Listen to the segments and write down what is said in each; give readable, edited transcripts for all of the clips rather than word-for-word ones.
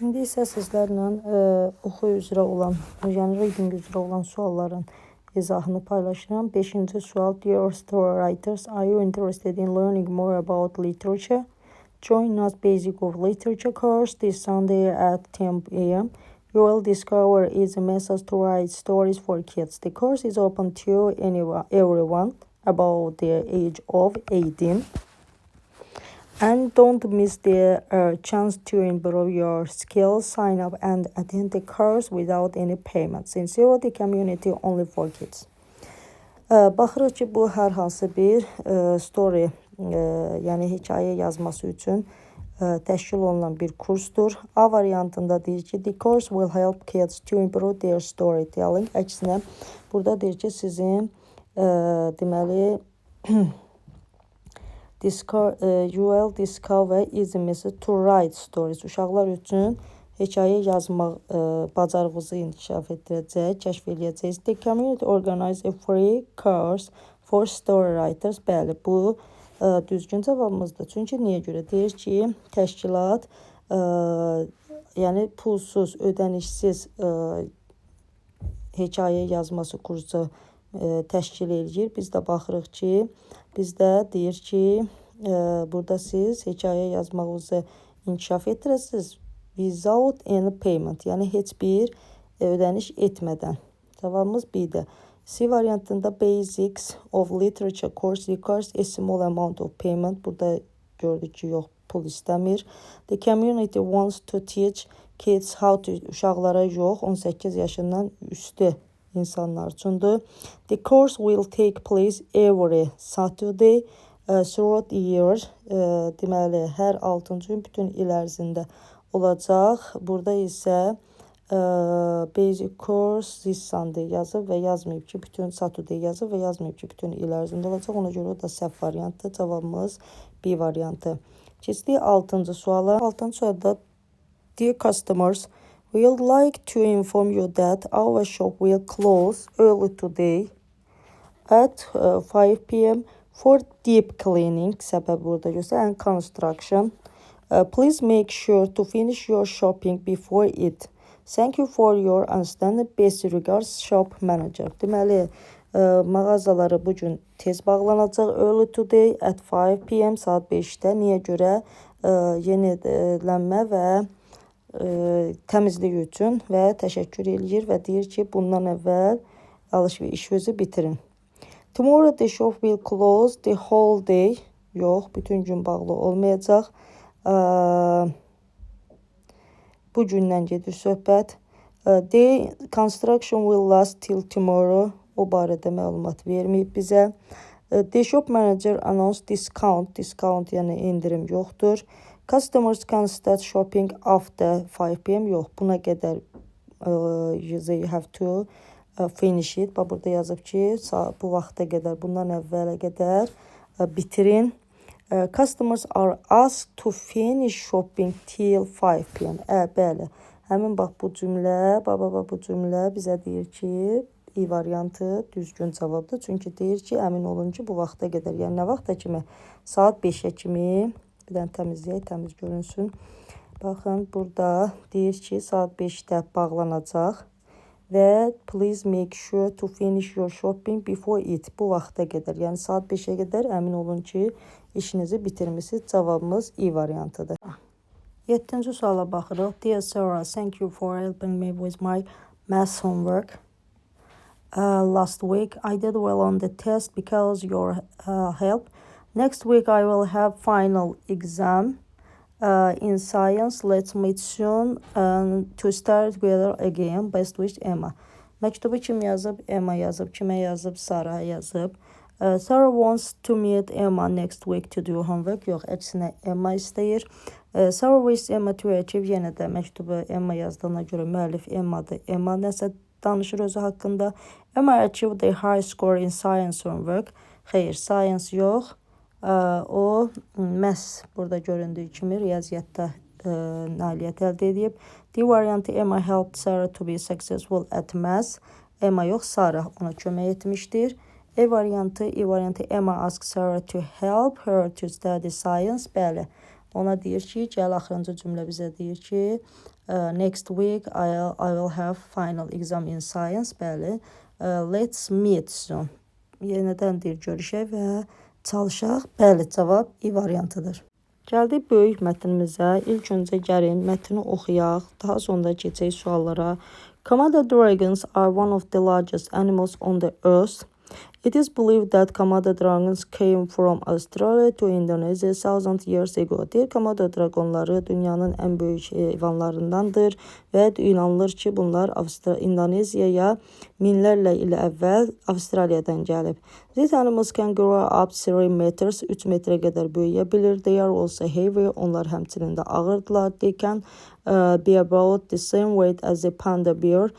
İndi isə sizlərlə oxu üzrə olan, yəni reading üzrə olan sualların izahını paylaşıram. 5-ci sual. Dear story writers, are you interested in learning more about literature? Join us Basic of Literature course this Sunday at 10 a.m. You will discover easy methods to write stories for kids. The course is open to everyone about the age of 18. And don't miss the chance to improve your skills. Sign up and attend the course without any payment. Sincerely, community only for kids. Baxırıq ki, bu hər hansı bir story, yəni hekayə yazması üçün təşkil olunan bir kursdur. A variantında deyir ki, the course will help kids to improve their storytelling. Əksinə, burada deyir ki, sizin deməli you will discover easy method to write stories. Uşaqlar üçün hekayə yazmaq bacarığınızı inkişaf etdirəcək, kəşf edəcəksiniz. The community organize a free course for story writers. Bəli, bu düzgün cavabımızdır. Çünki niyə görə? Deyir ki, təşkilat yəni pulsuz, ödənişsiz hekayə yazması kursu təşkil edir. Biz də baxırıq ki, bizdə deyir ki, burada siz hekayə yazmağınızı inkişaf etdirəsiniz without any payment, yəni heç bir ödəniş etmədən. Cavabımız B-dir. C variantında Basics of Literature course requires a small amount of payment. Burada gördük ki, yox, pul istəmir. The community wants to teach kids how to, uşaqlara yox, 18 yaşından üstü insanlar üçündür. The course will take place every Saturday throughout the year. Deməli, hər 6-cı gün bütün il ərzində olacaq. Burada isə basic course this Sunday yazıb və yazmayıb ki, bütün Saturday yazıb və yazmayıb ki, bütün il ərzində olacaq. Ona görə o da səhv variantdır. Cavabımız B variantı. Keçdik 6-cı suala. 6-cı sualda Dear customers, we would like to inform you that our shop will close early today at 5 p.m. for deep cleaning. Səbəb burada yoxsa and construction. Please make sure to finish your shopping before it. Thank you for your understanding. Best regards, shop manager. Deməli, mağazaları bugün tez bağlanacaq. Early today at 5 p.m. saat 5-də. Niyə görə? Yenilənmə və təmizlik üçün və təşəkkür eləyir və deyir ki, bundan əvvəl işinizi bitirin. Tomorrow the shop will close the whole day. Yox, bütün gün bağlı olmayacaq. Bu gündən gedir söhbət. The construction will last till tomorrow. O barədə məlumat verməyib bizə. The shop manager announced discount. Discount yəni indirim yoxdur. Customers can start shopping after 5 p.m. Yox, buna qədər they have to finish it. Burada yazıb ki, bu vaxta qədər, bundan əvvələ qədər bitirin. Customers are asked to finish shopping till 5 p.m. Bəli, həmin bax bu cümlə, bu cümlə bizə deyir ki, I variantı düzgün cavabdır. Çünki deyir ki, əmin olun ki, bu vaxta qədər, yəni nə vaxta kimi? Saat 5-ə kimi, bir dənə təmizləyək, təmiz görünsün. Baxın, burada deyir ki, saat 5-də bağlanacaq və please make sure to finish your shopping before it. Bu vaxta qədər, yəni saat 5-ə qədər əmin olun ki, işinizi bitirmişsiniz. Cavabımız I variantıdır. 7-ci suala baxırıq. Dear Sarah, thank you for helping me with my math homework. Last week I did well on the test because your help. Next week I will have final exam in science. Let's meet soon to start together again. Best wish, Emma. Məktubu kim yazıb? Emma yazıb. Kimə yazıb? Sarah yazıb. Sarah wants to meet Emma next week to do homework. Yox, əksinə Emma istəyir. Sarah wishes Emma to achieve. Yenə də məktubu Emma yazdığına görə müəllif Emmadır. Emma nəsə danışır özü haqqında. Emma achieved a high score in science homework. Xeyr, science yox. O məhz burada göründüyü kimi riyaziyyatda nailiyyət əldə edib. D variantı Emma helped Sarah to be successful at math. Emma yox, Sarah ona kömək etmişdir. E variantı Emma asked Sarah to help her to study science. Bəli, Ona deyir ki, gəl axırıncı cümlə bizə deyir ki, next week I will have final exam in science. Bəli. Let's meet soon. Yenidən deyir görüşək və çalışaq. Bəli, cavab I variantıdır. Gəldik böyük mətnimizə. İlk öncə gəlin mətni oxuyaq. Daha sonra keçək suallara. Komodo dragons are one of the largest animals on the earth. It is believed that Komodo dragons came from Australia to Indonesia 1000 years ago. Deyir, Komodo dragonları dünyanın ən böyük heyvanlarındandır və inanılır ki, bunlar İndoneziyaya minlərlə il əvvəl Avstraliyadan gəlib. These animals can grow up 3 meters, 3 metrə qədər böyüyə bilir. They are also heavy. Onlar həmçinin də ağırdılar. They can be about the same weight as a panda bear.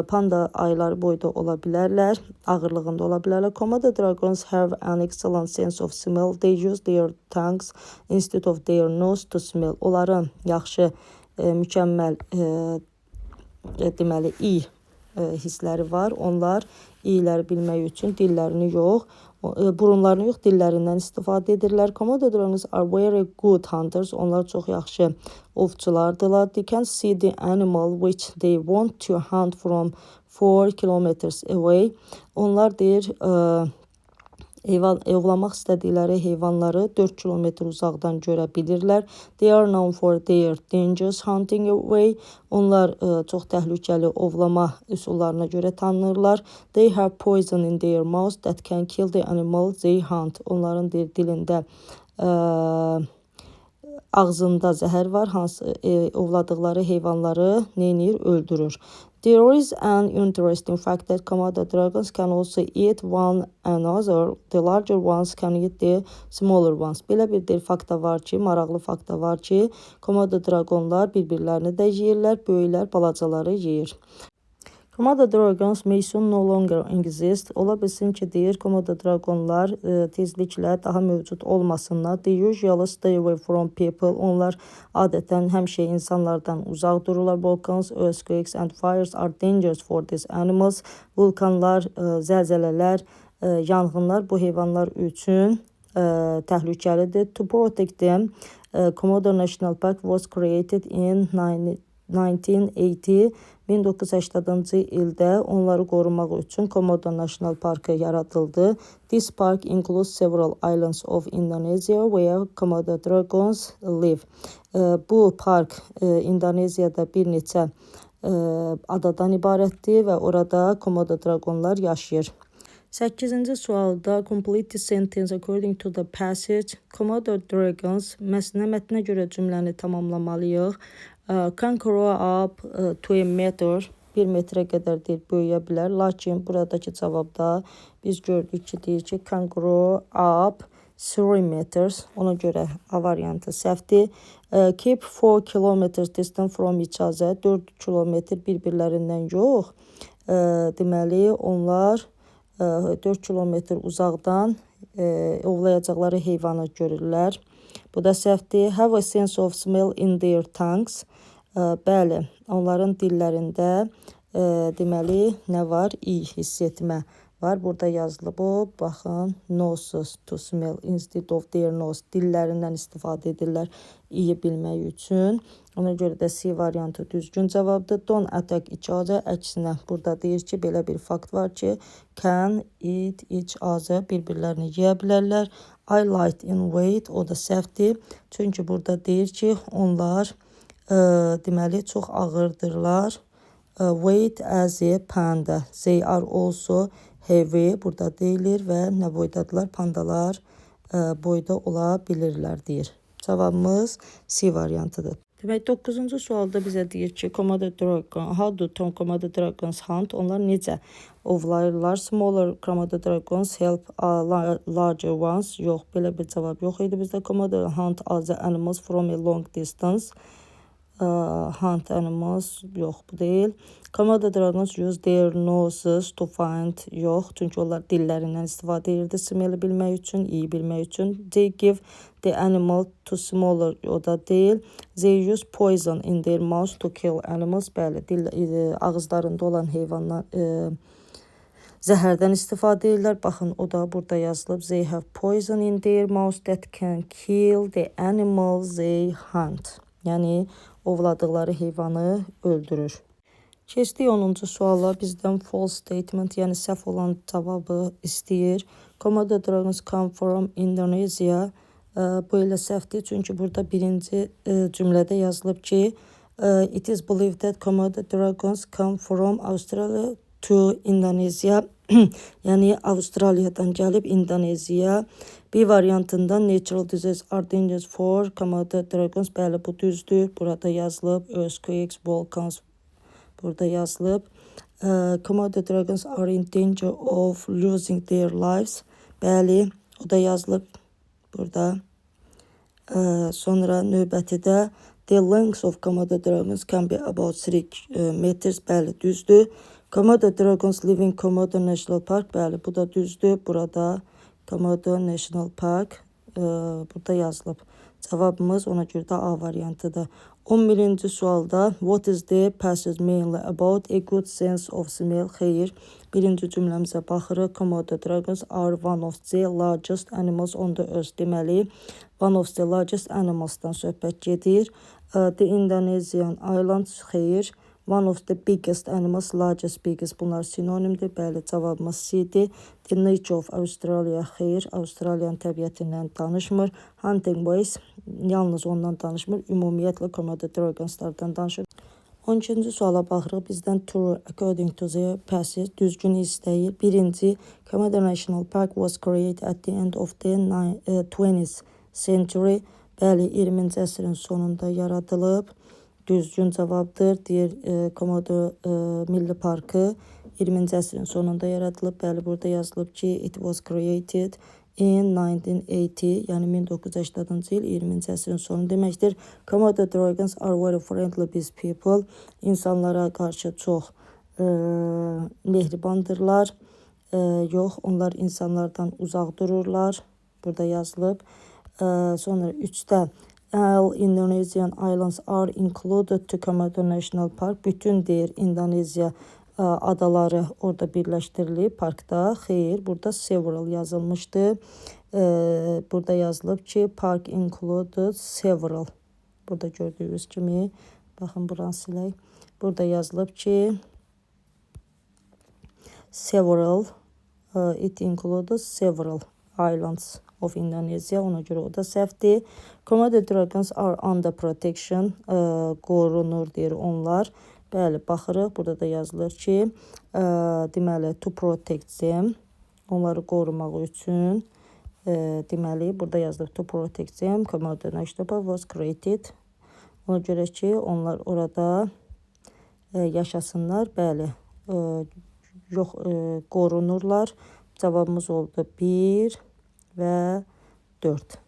Panda ayıları boyda ola bilərlər, ağırlığında ola bilərlər. Komodo dragons have an excellent sense of smell. They use their tongues instead of their nose to smell. Onların yaxşı, mükəmməl, deməli, iyi hissləri var. Onlar iyiləri bilmək üçün dillərini yox, burunlarını yox, dillərindən istifadə edirlər. Komodo dragons are very good hunters. Onlar çox yaxşı ovçulardılar. They can see the animal which they want to hunt from 4 kilometers away. Onlar deyir, ovlamaq istədikləri heyvanları 4 kilometr uzaqdan görə bilirlər. They are known for their dangerous hunting way. Onlar çox təhlükəli ovlama üsullarına görə tanınırlar. They have poison in their mouth that can kill the animal they hunt. Onların dilində, ağzında zəhər var, hansı ovladıqları heyvanları neynir? Öldürür. There is an interesting fact that Komodo dragons can also eat one another. The larger ones can eat the smaller ones. Belə bir fakt da var ki, maraqlı fakt da var ki, Komodo dragonlar bir-birlərini də yeyirlər, böyüklər balacaları yeyir. Komodo dragons may soon no longer exist. Ola bilsin ki, deyir, Komodo dragonlar tezliklə daha mövcud olmasınlar. They usually stay away from people. Onlar adətən həmişə insanlardan uzaq dururlar. Volcans, earthquakes and fires are dangerous for these animals. Vulkanlar, zəlzələlər, yanğınlar bu heyvanlar üçün təhlükəlidir. To protect them, Komodo National Park was created in 1980. 1980-cı ildə onları qorumaq üçün Komodo National Parkı yaradıldı. This park includes several islands of Indonesia where Komodo dragons live. Bu park İndoneziyada bir neçə adadan ibarətdir və orada Komodo dragonlar yaşayır. 8-ci sualda complete the sentence according to the passage. Komodo dragons mətnə görə cümləni tamamlamalıyıq. Can grow up to a meter, 1 metrə qədər deyir, böyüyə bilər. Lakin buradakı cavabda biz gördük ki, deyir ki, can grow up 3 meters. Ona görə A variantı səhvdir. Keep 4 kilometers distant from each other. 4 kilometr bir-birlərindən yox. Deməli, onlar 4 kilometr uzaqdan ovlayacaqları heyvanı görürlər. Bu da səhvdir. Have a sense of smell in their tongues. Bəli, onların dillərində deməli nə var? İyi hiss etmə var. Burada yazılıb o, baxın, noses to smell instead of their nose. Dillərindən istifadə edirlər iyi bilmək üçün. Ona görə də C variantı düzgün cavabdır. Don't attack each other. Əksinə, burada deyir ki, belə bir fakt var ki, can eat each other. Bir-birlərini yeyə bilərlər. I light in weight. O da səhvdir. Çünki burada deyir ki, onlar deməli çox ağırdırlar. Weight as a panda. They are also heavy. Burada deyilir və nə boydadılar? Pandalar boyda ola bilirlər deyir. Cavabımız C variantıdır. Demək, 9-cu sualda bizə deyir ki, how do Komodo dragons hunt? Onlar necə ovlayırlar? Smaller Komodo dragons help larger ones. Yox, belə bir cavab yox idi bizdə. Komodo hunt other animals from a long distance. Hunt animals, yox, bu deyil. Komodo dragons use their noses to find, yox, çünki onlar dillərindən istifadə edirdi smelli bilmək üçün, iyi bilmək üçün. They give the animal to smaller, o da deyil. They use poison in their mouth to kill animals, bəli, ağızlarında olan heyvanlar zəhərdən istifadə edirlər. Baxın, o da burada yazılıb. They have poison in their mouths that can kill the animals they hunt. Yəni, ovladıqları heyvanı öldürür. Keçdik 10-cu suala. Bizdən false statement, yəni səhv olan cavabı istəyir. Komodo dragons come from Indonesia. Bu elə səhvdir, çünki burada birinci cümlədə yazılıb ki, it is believed that Komodo dragons come from Australia to Indonesia. Yəni Avustraliyadan gəlib İndoneziya. Bir variantında natural disasters are dangerous for Komodo dragons. Bəli, bu düzdür. Burada yazılıb earthquakes, volcans. Burada yazılıb. Komodo dragons are in danger of losing their lives. Bəli, o da yazılıb burada. Sonra növbətidə the length of Komodo dragons can be about 3 meters. Bəli, düzdür. Komodo dragons live in Komodo National Park. Bəli, bu da düzdür. Burada Komodo National Park burada yazılıb. Cavabımız ona görə də A variantıdır. 11-ci sualda what is the passage mainly about a good sense of smell? Xeyr. Birinci cümləmizə baxırıq. Komodo dragons are one of the largest animals on the earth. Deməli, one of the largest animalsdan söhbət gedir. The Indonesian islands. Xeyr. One of the biggest animals, largest, biggest. Bunlar sinonimdir. Bəli, cavabımız C-dir. The nature of Australia. Xeyr. Avstraliyanın təbiətindən danışmır. Hunting boys. Yalnız ondan danışmır. Ümumiyyətlə Komodo dragonslardan danışır. 12-ci suala baxırıq. Bizdən true according to the passage. Düzgün istəyir. Birinci, Komodo National Park was created at the end of the 20th century. Bəli, 20-ci əsrin sonunda yaradılıb. Düzgün cavabdır. Deyir, Komodo Milli Parkı 20-ci əsrin sonunda yaradılıb. Bəli, burada yazılıb ki, it was created in 1980, yəni 1980-cı il 20-ci əsrin sonu deməkdir. Komodo dragons are very friendly with people. İnsanlara qarşı çox mehribandırlar. Yox, onlar insanlardan uzaq dururlar. Burada yazılıb. Sonra 3-də all Indonesian islands are included to Komodo National Park. Bütün deyir İndoneziya adaları orada birləşdirilib parkda. Xeyr, burada several yazılmışdı. Burada yazılıb ki, park included several. Burada gördüyünüz kimi, baxın buranı silək. Burada yazılıb ki, several, it included several islands of Indonesia. Ona görə o da səhvdir. Komodo dragons are under protection. Qorunur deyir onlar. Bəli, baxırıq. Burada da yazılır ki, deməli, to protect them. Onları qorumaq üçün. Deməli, burada yazılır to protect them. Komodo National Park was created. Ona görə ki, onlar orada yaşasınlar. Bəli, yox, qorunurlar. Cavabımız oldu 1 və 4.